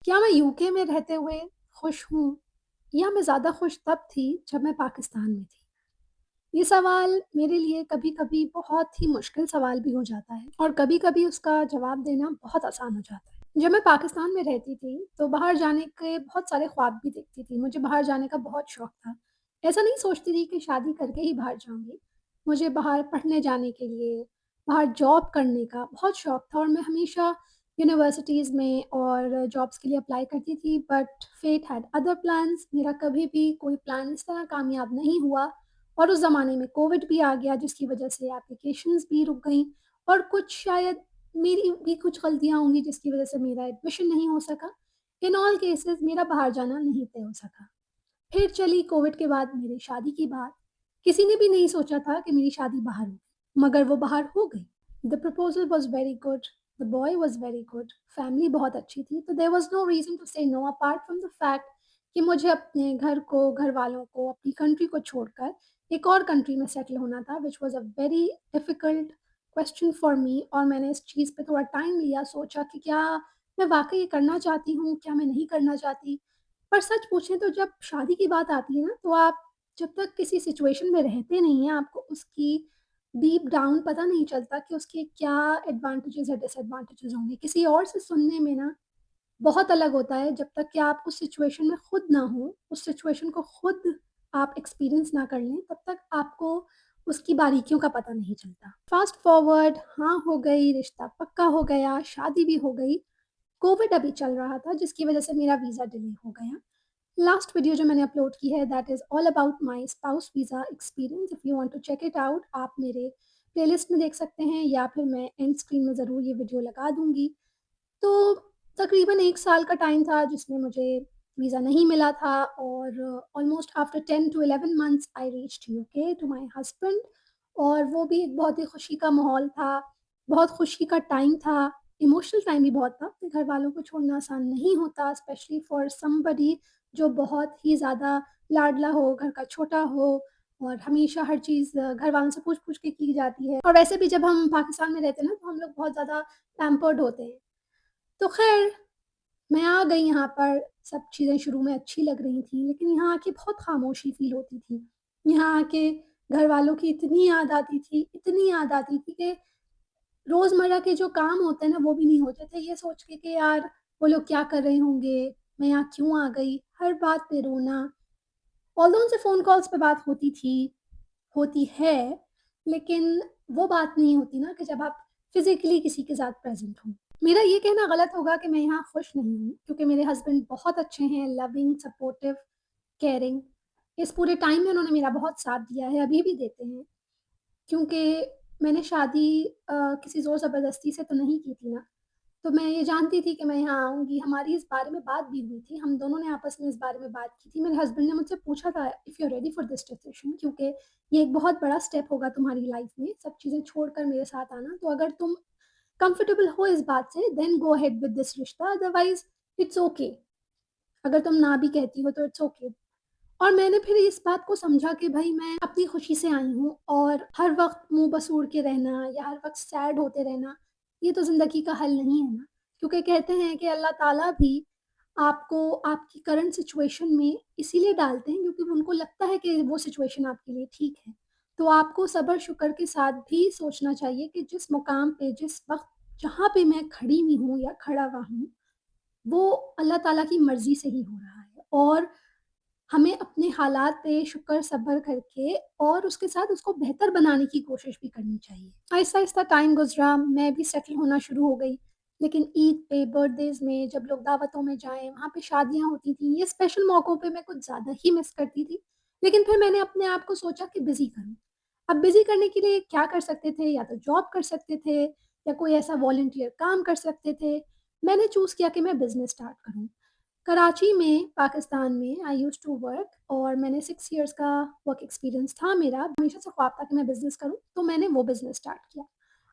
क्या मैं यूके में रहते हुए खुश हूँ या मैं ज़्यादा खुश तब थी जब मैं पाकिस्तान में थी? ये सवाल मेरे लिए कभी-कभी बहुत ही मुश्किल सवाल भी हो जाता है और कभी-कभी उसका जवाब देना बहुत आसान हो जाता है। जब मैं पाकिस्तान में रहती थी, तो बाहर जाने के बहुत सारे ख्वाब भी देखती थी। मुझे बाहर जाने का बहुत शौक था। ऐसा नहीं सोचती थी कि शादी करके ही बाहर जाऊँगी। मुझे बाहर पढ़ने जाने के लिए, बाहर जॉब करने का बहुत शौक था और मैं हमेशा यूनिवर्सिटीज़ में और जॉब्स के लिए अप्लाई करती थी, but fate had other plans. मेरा कभी भी कोई प्लान इस तरह कामयाब नहीं हुआ और उस ज़माने में कोविड भी आ गया, जिसकी वजह से एप्लीकेशंस भी रुक गईं और कुछ शायद मेरी भी कुछ गलतियाँ होंगी जिसकी वजह से मेरा एडमिशन नहीं हो सका। इन ऑल केसेस मेरा बाहर जाना नहीं तय हो सका। फिर चली कोविड के बाद मेरी शादी की बात। किसी ने भी नहीं सोचा था कि मेरी शादी बाहर होगी, मगर वो बाहर हो गई। The proposal was very good, the boy was very good, family बहुत अच्छी थी, तो there was no reason to say no apart from the fact कि मुझे अपने घर को, घरवालों को, अपनी कंट्री को छोड़कर एक और कंट्री में सेटल होना था, which was a very difficult question for me. और मैंने इस चीज़ पे थोड़ा टाइम लिया, सोचा कि क्या मैं वाक़ई ये करना चाहती हूँ, क्या मैं नहीं करना चाहती? पर सच पूछें तो जब शादी की बात आती है ना, तो आप जब तक किसी सिचुएशन में रहते नहीं हैं, आपको उसकी डीप डाउन पता नहीं चलता कि उसके क्या एडवांटेजेज़ या डिसएडवांटेजेज़ होंगे। किसी और से सुनने में ना बहुत अलग होता है, जब तक कि आप उस सिचुएशन में खुद ना हो, उस सिचुएशन को खुद आप एक्सपीरियंस ना कर लें, तब तक आपको उसकी बारीकियों का पता नहीं चलता। फ़ास्ट फॉरवर्ड, हाँ, हो गई, रिश्ता पक्का हो गया, शादी भी हो गई। कोविड अभी चल रहा था जिसकी वज़ह से मेरा वीज़ा डिले हो गया। लास्ट वीडियो जो मैंने अपलोड की है that is all about my spouse visa experience. If you want to check it out, आप मेरे प्लेलिस्ट में देख सकते हैं या फिर मैं एंड स्क्रीन में ज़रूर ये वीडियो लगा दूँगी। तो तकरीबन 1 साल का टाइम था जिसमें मुझे वीज़ा नहीं मिला था और almost after 10 to 11 months I reached UK to my husband. और वो भी एक बहुत ही खुशी का माहौल था, बहुत खुशी का टाइम था, इमोशनल टाइम भी बहुत था। अपने घरवालों को छोड़ना आसान नहीं होता, स्पेशली फॉर समबडी जो बहुत ही ज़्यादा लाडला हो, घर का छोटा हो और हमेशा हर चीज़ घरवालों से पूछ-पूछ के की जाती है। और वैसे भी जब हम पाकिस्तान में रहते हैं ना, तो हम लोग बहुत ज़्यादा पैम्पर्ड होते हैं। तो ख़ैर, मैं आ गई यहाँ पर, सब चीज़ें शुरू में अच्छी लग रही थी, लेकिन यहाँ आके बहुत ख़ामोशी फ़ील होती थी। यहाँ आके घरवालों की इतनी याद आती थी, इतनी याद आती थी कि रोज़मर्रा के जो काम होते हैं ना, वो भी नहीं होते थे। ये सोच के कि यार, वो लोग क्या कर रहे होंगे? मैं यहाँ क्यों आ गई? हर बात पे रोना। ऑल्दो उनसे फ़ोन कॉल्स पे बात होती थी, होती है, लेकिन वो बात नहीं होती ना कि जब आप फ़िज़िकली किसी के साथ प्रेज़ेंट हों। मेरा ये कहना गलत होगा कि मैं यहाँ खुश नहीं हूँ, क्योंकि मेरे हस्बैंड बहुत अच्छे हैं, लविंग, सपोर्टिव, केयरिंग। इस पूरे टाइम में उन्होंने मेरा बहुत साथ दिया है, अभी भी देते हैं। क्योंकि मैंने शादी किसी ज़ोर ज़बरदस्ती से तो नहीं की थी ना, तो मैं ये जानती थी कि मैं यहाँ आऊँगी। हमारी इस बारे में बात भी हुई थी, हम दोनों ने आपस में इस बारे में बात की थी। मेरे हस्बैंड ने मुझसे पूछा था, if you are ready for this decision, क्योंकि ये एक बहुत बड़ा स्टेप होगा तुम्हारी लाइफ़ में, सब चीज़ें छोड़कर मेरे साथ आना। तो अगर तुम कंफर्टेबल हो इस बात से, then go ahead with this rishta, otherwise it's okay. अगर तुम ना भी कहती हो तो इट्स ओके। और मैंने फिर इस बात को समझा कि भई मैं अपनी खुशी से आई हूँ और हर वक़्त मुँह बसूड़ के रहना या हर वक़्त सैड होते रहना, ये तो ज़िंदगी का हल नहीं है ना। क्योंकि कहते हैं कि अल्लाह ताला भी आपको आपकी करंट सिचुएशन में इसीलिए डालते हैं क्योंकि उनको लगता है कि वो सिचुएशन आपके लिए ठीक है। तो आपको सब्र-शुक्र के साथ भी सोचना चाहिए कि जिस मुकाम पे, जिस वक़्त, जहाँ पे मैं खड़ी हुई हूँ या खड़ा हुआ हूँ, वो अल्लाह ताला की मर्ज़ी से ही हो रहा है। और हमें अपने हालात पे शुक्र सब्र करके और उसके साथ उसको बेहतर बनाने की कोशिश भी करनी चाहिए। आहिस्ता-आहिस्ता टाइम गुज़रा, मैं भी सेटल होना शुरू हो गई। लेकिन ईद पे, बर्थडेज़ में जब लोग दावतों में जाएँ, वहाँ पे शादियाँ होती थीं, ये स्पेशल मौकों पे मैं कुछ ज़्यादा ही मिस करती थी। लेकिन फिर मैंने अपने आप को सोचा कि बिज़ी करूँ। अब बिज़ी करने के लिए क्या कर सकते थे? या तो जॉब कर सकते थे या कोई ऐसा वॉलंटियर काम कर सकते थे। मैंने चूज़ किया कि मैं बिज़नेस स्टार्ट करूँ। कराची में, पाकिस्तान में आई यूज्ड टू वर्क और मैंने 6 इयर्स का वर्क एक्सपीरियंस था मेरा। हमेशा से ख्वाब था कि मैं बिज़नेस करूँ, तो मैंने वो बिज़नेस स्टार्ट किया।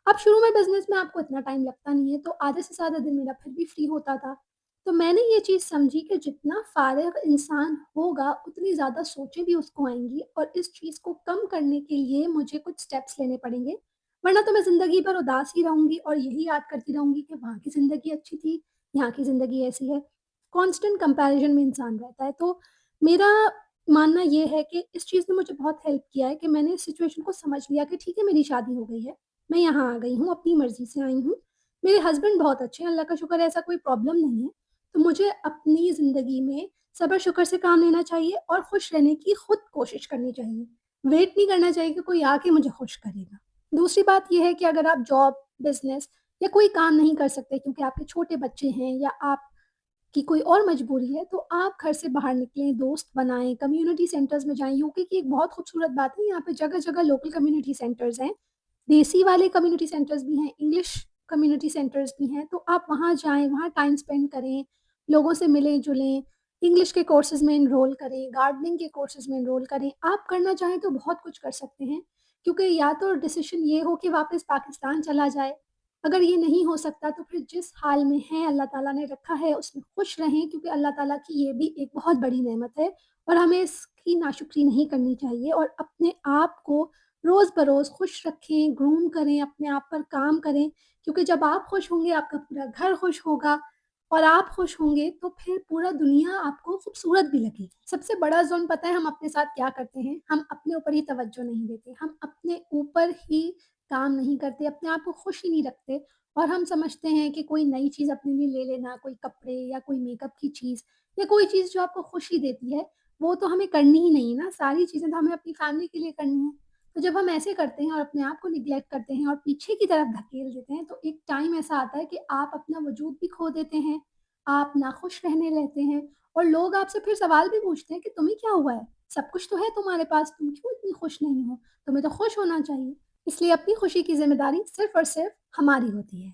अब शुरू में बिज़नेस में आपको इतना टाइम लगता नहीं है, तो आधे से ज़्यादा दिन मेरा फिर भी फ्री होता था। तो मैंने ये चीज़ समझी कि जितना फ़ारिग इंसान होगा, उतनी ज़्यादा सोचें भी उसको आएँगी और इस चीज़ को कम करने के लिए मुझे कुछ स्टेप्स लेने पड़ेंगे। वरना तो मैं ज़िंदगी भर उदास ही रहूँगी और यही याद करती रहूँगी कि वहाँ की ज़िंदगी अच्छी थी, यहाँ की ज़िंदगी ऐसी है। कांस्टेंट कंपैरिज़न में इंसान रहता है। तो मेरा मानना ये है कि इस चीज़ ने मुझे बहुत हेल्प किया है कि मैंने इस सिचुएशन को समझ लिया कि ठीक है, मेरी शादी हो गई है, मैं यहाँ आ गई हूँ, अपनी मर्ज़ी से आई हूँ। मेरे हस्बैंड बहुत अच्छे हैं, अल्लाह का शुक्र है, ऐसा कोई प्रॉब्लम नहीं है। तो मुझे अपनी ज़िंदगी में सब्र-शुक्र से काम लेना चाहिए और खुश रहने की खुद कोशिश करनी चाहिए। वेट नहीं करना चाहिए कि कोई आके मुझे खुश करेगा। दूसरी बात ये है कि अगर आप जॉब, बिज़नेस या कोई काम नहीं कर सकते क्योंकि आपके छोटे बच्चे हैं या आपकी कोई और मजबूरी है, तो आप घर से बाहर निकलें, दोस्त बनाएँ, कम्युनिटी सेंटर्स में जाएँ। यूके की एक बहुत खूबसूरत बात है, यहाँ पे जगह-जगह लोकल कम्युनिटी सेंटर्स हैं। देसी वाले कम्युनिटी सेंटर्स भी हैं, इंग्लिश कम्युनिटी सेंटर्स भी हैं, तो आप वहाँ जाएँ, वहाँ टाइम स्पेंड करें, लोगों से मिलें-जुलें, इंग्लिश के कोर्सेज़ में एनरोल करें, गार्डनिंग के कोर्सेज़ में एनरोल करें। आप करना चाहें तो बहुत कुछ कर सकते हैं, क्योंकि या तो डिसीज़न ये हो कि वापस पाकिस्तान चला जाए, अगर ये नहीं हो सकता तो फिर जिस हाल में हैं अल्लाह ताला ने रखा है उसमें खुश रहें, क्योंकि अल्लाह ताला की ये भी एक बहुत बड़ी नेमत है और हमें इसकी नाशुक्री नहीं करनी चाहिए और अपने आप को रोज़ बरोज़ खुश रखें, ग्रूम करें, अपने आप पर काम करें, क्योंकि जब आप खुश होंगे, आपका पूरा घर खुश होगा और आप खुश होंगे, तो फिर पूरा दुनिया आपको खूबसूरत भी लगेगी। सबसे बड़ा ज़ुल्म पता है हम अपने साथ क्या करते हैं? हम अपने ऊपर ही तवज्जो नहीं देते, हम अपने ऊपर ही काम नहीं करते, अपने आप को खुश ही नहीं रखते और हम समझते हैं कि कोई नई चीज़ अपने लिए ले लेना, कोई कपड़े या कोई मेकअप की चीज़ या कोई चीज़ जो आपको खुशी देती है, वो तो हमें करनी ही नहीं ना, सारी चीज़ें तो हमें अपनी फैमिली के लिए करनी है। तो जब हम ऐसे करते हैं और अपने आप को नेग्लेक्ट करते हैं और पीछे की तरफ धकेल देते हैं, तो एक टाइम ऐसा आता है कि आप अपना वजूद भी खो देते हैं, आप नाखुश रहने लगते हैं और लोग आपसे फिर सवाल भी पूछते हैं कि तुम्हें क्या हुआ है? सब कुछ तो है तुम्हारे पास, तुम क्यों इतनी खुश नहीं हो? तुम्हें तो खुश होना चाहिए। इसलिए अपनी खुशी की ज़िम्मेदारी सिर्फ़ और सिर्फ़ हमारी होती है।